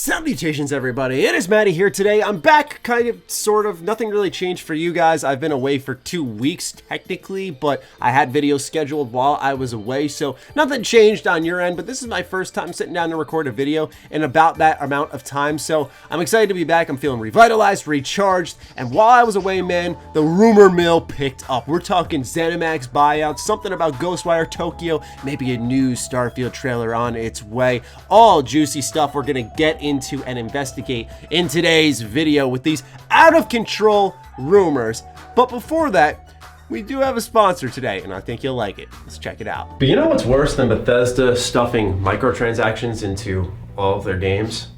Salutations everybody, it is Maddie here today. I'm back, kind of, sort of, nothing really changed for you guys. I've been away for 2 weeks technically, but I had videos scheduled while I was away, so nothing changed on your end, but this is my first time sitting down to record a video in about that amount of time, so I'm excited to be back. I'm feeling revitalized, recharged, and while I was away, man, the rumor mill picked up. We're talking ZeniMax buyouts, something about Ghostwire Tokyo, maybe a new Starfield trailer on its way, all juicy stuff we're gonna get into and investigate in today's video with these out of control rumors. But before that, we do have a sponsor today, and I think you'll like it. Let's check it out. But you know what's worse than Bethesda stuffing microtransactions into all of their games?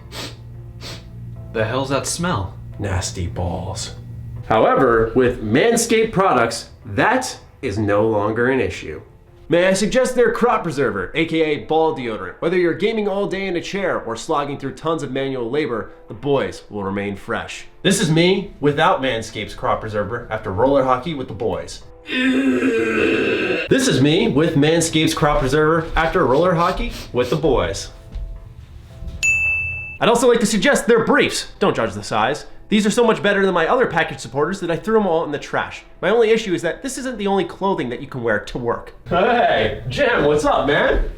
The hell's that smell? Nasty balls. However, with Manscaped products, that is no longer an issue. May I suggest their crop preserver, aka ball deodorant. Whether you're gaming all day in a chair or slogging through tons of manual labor, the boys will remain fresh. This is me without Manscaped's crop preserver after roller hockey with the boys. This is me with Manscaped's crop preserver after roller hockey with the boys. I'd also like to suggest their briefs. Don't judge the size. These are so much better than my other package supporters that I threw them all in the trash. My only issue is that this isn't the only clothing that you can wear to work. Hey, Jim, what's up, man?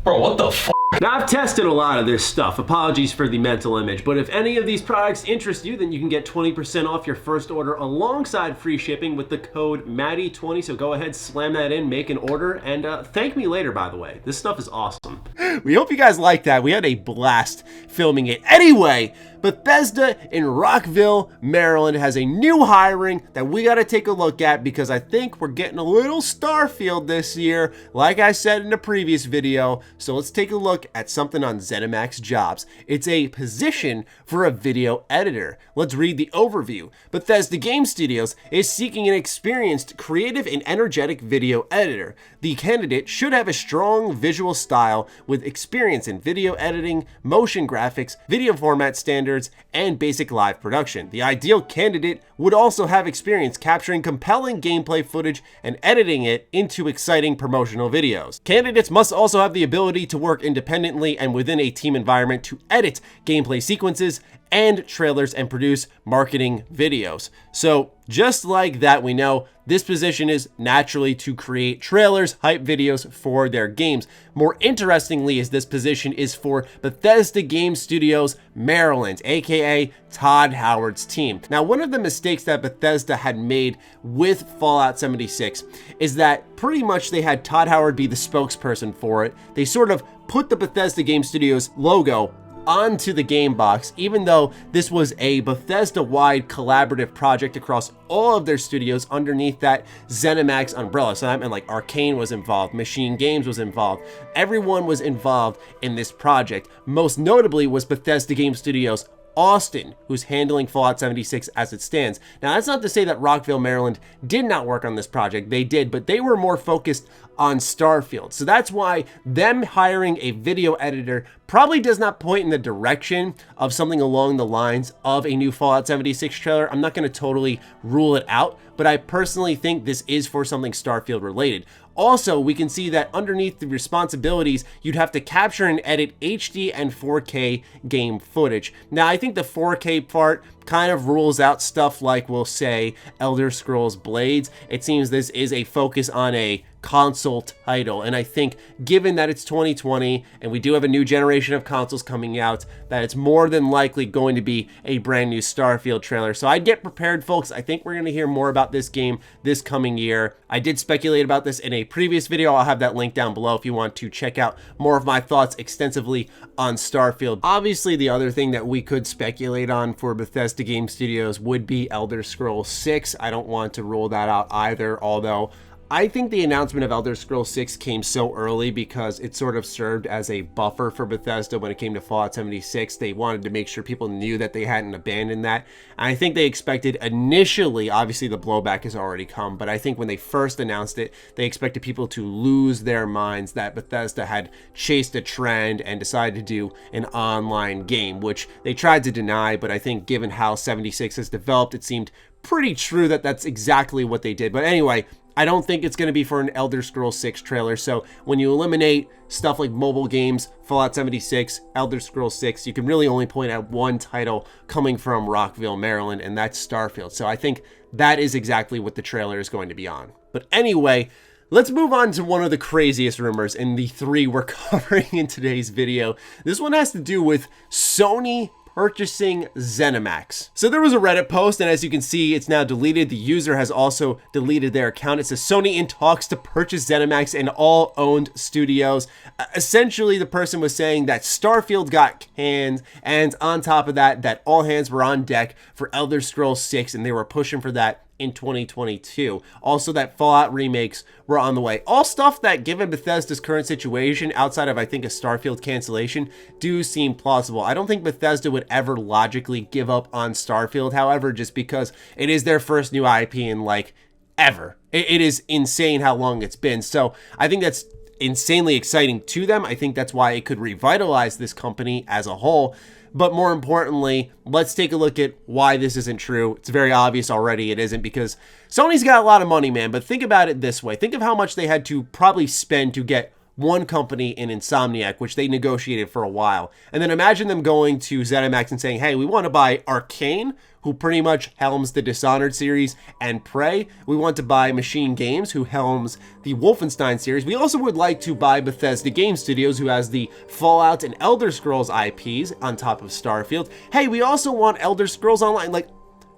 Bro, what the f***? Now, I've tested a lot of this stuff. Apologies for the mental image, but if any of these products interest you, then you can get 20% off your first order alongside free shipping with the code Maddie20. So go ahead, slam that in, make an order, and thank me later, by the way. This stuff is awesome. We hope you guys like that. We had a blast filming it. Anyway, Bethesda in Rockville, Maryland has a new hiring that we got to take a look at because I think we're getting a little Starfield this year, like I said in the previous video. So let's take a look at something on ZeniMax Jobs. It's a position for a video editor. Let's read the overview. Bethesda Game Studios is seeking an experienced, creative, and energetic video editor. The candidate should have a strong visual style with experience in video editing, motion graphics, video format standards, and basic live production. The ideal candidate would also have experience capturing compelling gameplay footage and editing it into exciting promotional videos. Candidates must also have the ability to work independently and within a team environment to edit gameplay sequences and trailers and produce marketing videos. So just like that, we know this position is naturally to create trailers, hype videos for their games. More interestingly, is this position is for Bethesda Game Studios Maryland, aka Todd Howard's team. Now, one of the mistakes that Bethesda had made with Fallout 76 is that pretty much they had Todd Howard be the spokesperson for it. They sort of put the Bethesda Game Studios logo onto the game box, even though this was a Bethesda-wide collaborative project across all of their studios underneath that ZeniMax umbrella. So that meant like Arcane was involved, Machine Games was involved, everyone was involved in this project. Most notably was Bethesda Game Studios Austin, who's handling Fallout 76 as it stands. Now, that's not to say that Rockville, Maryland did not work on this project. They did, but they were more focused on Starfield. So that's why them hiring a video editor probably does not point in the direction of something along the lines of a new Fallout 76 trailer. I'm not going to totally rule it out, but I personally think this is for something Starfield related. Also, we can see that underneath the responsibilities, you'd have to capture and edit HD and 4K game footage. Now, I think the 4K part kind of rules out stuff like, we'll say, Elder Scrolls Blades. It seems this is a focus on a console title, and I think given that it's 2020 and we do have a new generation of consoles coming out, that it's more than likely going to be a brand new Starfield trailer. So I'd get prepared, folks. I think we're going to hear more about this game this coming year. I did speculate about this in a previous video. I'll have that link down below if you want to check out more of my thoughts extensively on Starfield. Obviously, the other thing that we could speculate on for Bethesda Game Studios would be Elder Scrolls 6. I don't want to rule that out either, although I think the announcement of Elder Scrolls 6 came so early because it sort of served as a buffer for Bethesda when it came to Fallout 76. They wanted to make sure people knew that they hadn't abandoned that. And I think they expected initially, obviously the blowback has already come, but I think when they first announced it, they expected people to lose their minds that Bethesda had chased a trend and decided to do an online game, which they tried to deny, but I think given how 76 has developed, it seemed pretty true that that's exactly what they did. But anyway, I don't think it's going to be for an Elder Scrolls 6 trailer. So when you eliminate stuff like mobile games, Fallout 76, Elder Scrolls 6, you can really only point at one title coming from Rockville, Maryland, and that's Starfield. So I think that is exactly what the trailer is going to be on. But anyway, let's move on to one of the craziest rumors in the 3 we're covering in today's video. This one has to do with Sony purchasing ZeniMax. So there was a Reddit post, and as you can see, it's now deleted. The user has also deleted their account. It says Sony in talks to purchase ZeniMax and all owned studios. Essentially, the person was saying that Starfield got canned, and on top of that, that all hands were on deck for Elder Scrolls 6, and they were pushing for that in 2022. Also, that Fallout remakes were on the way. All stuff that, given Bethesda's current situation, outside of, I think, a Starfield cancellation, do seem plausible. I don't think Bethesda would ever logically give up on Starfield, however, just because it is their first new IP in, like, ever. It is insane how long it's been. So I think that's insanely exciting to them. I think that's why it could revitalize this company as a whole. But more importantly, let's take a look at why this isn't true. It's very obvious already it isn't, because Sony's got a lot of money, man. But think about it this way. Think of how much they had to probably spend to get one company in Insomniac, which they negotiated for a while. And then imagine them going to ZeniMax and saying, hey, we want to buy Arcane, who pretty much helms the Dishonored series, and Prey. We want to buy Machine Games, who helms the Wolfenstein series. We also would like to buy Bethesda Game Studios, who has the Fallout and Elder Scrolls IPs on top of Starfield. Hey, we also want Elder Scrolls Online. Like,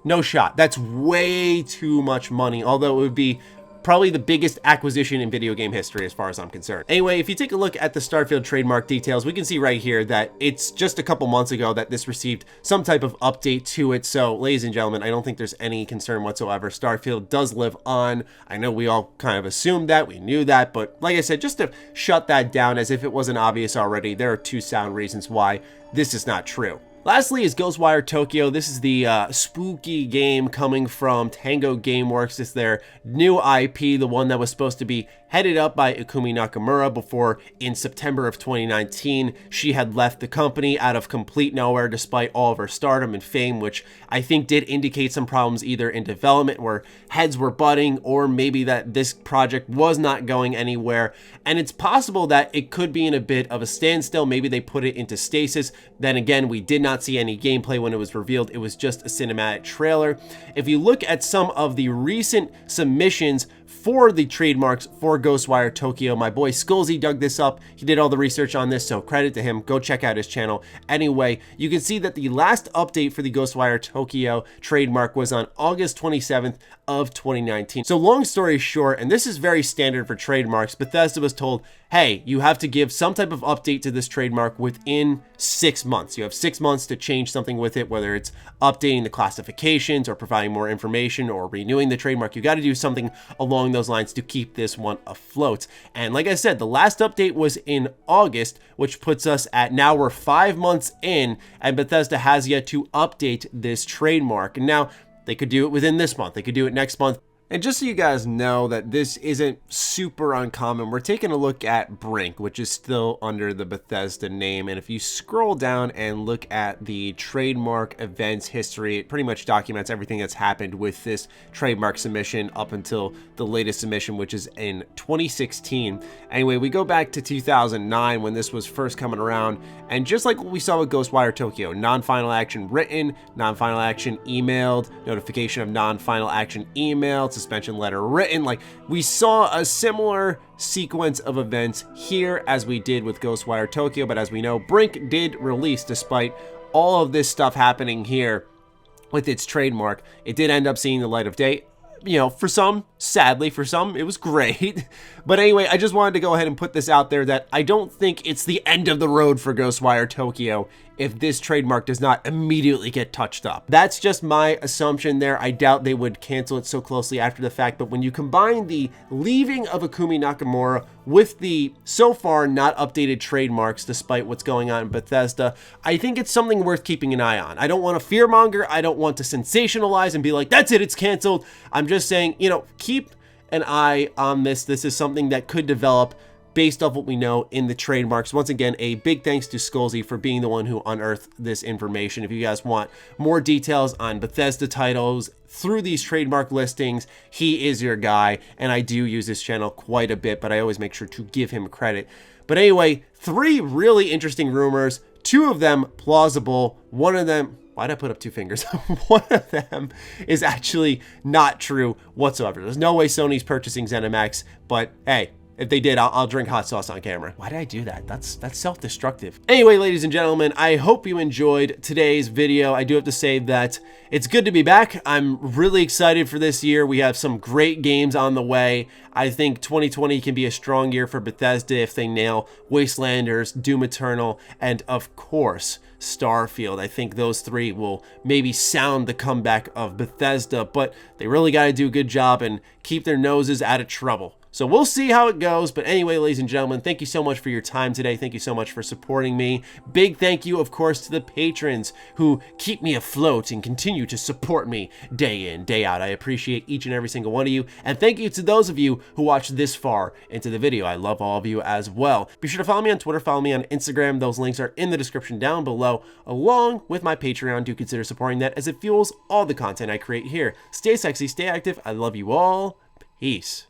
no shot. That's way too much money, although it would be probably the biggest acquisition in video game history as far as I'm concerned. Anyway, if you take a look at the Starfield trademark details, we can see right here that it's just a couple months ago that this received some type of update to it. So, ladies and gentlemen, I don't think there's any concern whatsoever. Starfield does live on. I know we all kind of assumed that, we knew that, but like I said, just to shut that down as if it wasn't obvious already, there are 2 sound reasons why this is not true. Lastly is Ghostwire Tokyo. This is the spooky game coming from Tango Gameworks. It's their new IP, the one that was supposed to be headed up by Ikumi Nakamura before, in September of 2019, she had left the company out of complete nowhere despite all of her stardom and fame, which I think did indicate some problems either in development where heads were butting, or maybe that this project was not going anywhere. And it's possible that it could be in a bit of a standstill. Maybe they put it into stasis. Then again, we did not see any gameplay when it was revealed. It was just a cinematic trailer. If you look at some of the recent submissions for the trademarks for Ghostwire Tokyo, my boy Skullsy dug this up. He did all the research on this, so credit to him. Go check out his channel. Anyway, you can see that the last update for the Ghostwire Tokyo trademark was on August 27th of 2019. So long story short, and this is very standard for trademarks, Bethesda was told, hey, you have to give some type of update to this trademark within 6 months. You have 6 months to change something with it, whether it's updating the classifications or providing more information or renewing the trademark. You got to do something along those lines to keep this one afloat. And like I said, the last update was in August, which puts us at now we're 5 months in, and Bethesda has yet to update this trademark. And now they could do it within this month. They could do it next month. And just so you guys know that this isn't super uncommon, we're taking a look at Brink, which is still under the Bethesda name. And if you scroll down and look at the trademark events history, it pretty much documents everything that's happened with this trademark submission up until the latest submission, which is in 2016. Anyway, we go back to 2009 when this was first coming around. And just like what we saw with Ghostwire Tokyo, non-final action written, non-final action emailed, notification of non-final action emailed, suspension letter written. Like, we saw a similar sequence of events here as we did with Ghostwire Tokyo, but as we know, Brink did release, despite all of this stuff happening here with its trademark, it did end up seeing the light of day. You know, for some, sadly, for some, it was great. But anyway, I just wanted to go ahead and put this out there that I don't think it's the end of the road for Ghostwire Tokyo if this trademark does not immediately get touched up. That's just my assumption there. I doubt they would cancel it so closely after the fact, but when you combine the leaving of Ikumi Nakamura with the so far not updated trademarks despite what's going on in Bethesda, I think it's something worth keeping an eye on. I don't want to fearmonger. I don't want to sensationalize and be like, that's it, it's canceled. I'm just saying, you know, keep an eye on this. This is something that could develop based off what we know in the trademarks. Once again, a big thanks to Skullsy for being the one who unearthed this information. If you guys want more details on Bethesda titles through these trademark listings, he is your guy, and I do use this channel quite a bit, but I always make sure to give him credit. But anyway, 3 really interesting rumors, 2 of them plausible, one of them, why'd I put up 2 fingers? One of them is actually not true whatsoever. There's no way Sony's purchasing ZeniMax, but hey, if they did, I'll drink hot sauce on camera. Why did I do that? That's self-destructive. Anyway, ladies and gentlemen, I hope you enjoyed today's video. I do have to say that it's good to be back. I'm really excited for this year. We have some great games on the way. I think 2020 can be a strong year for Bethesda if they nail Wastelanders, Doom Eternal, and of course, Starfield. I think those 3 will maybe sound the comeback of Bethesda, but they really got to do a good job and keep their noses out of trouble. So we'll see how it goes. But anyway, ladies and gentlemen, thank you so much for your time today. Thank you so much for supporting me. Big thank you, of course, to the patrons who keep me afloat and continue to support me day in, day out. I appreciate each and every single one of you. And thank you to those of you who watched this far into the video. I love all of you as well. Be sure to follow me on Twitter, follow me on Instagram. Those links are in the description down below, along with my Patreon. Do consider supporting that as it fuels all the content I create here. Stay sexy, stay active. I love you all. Peace.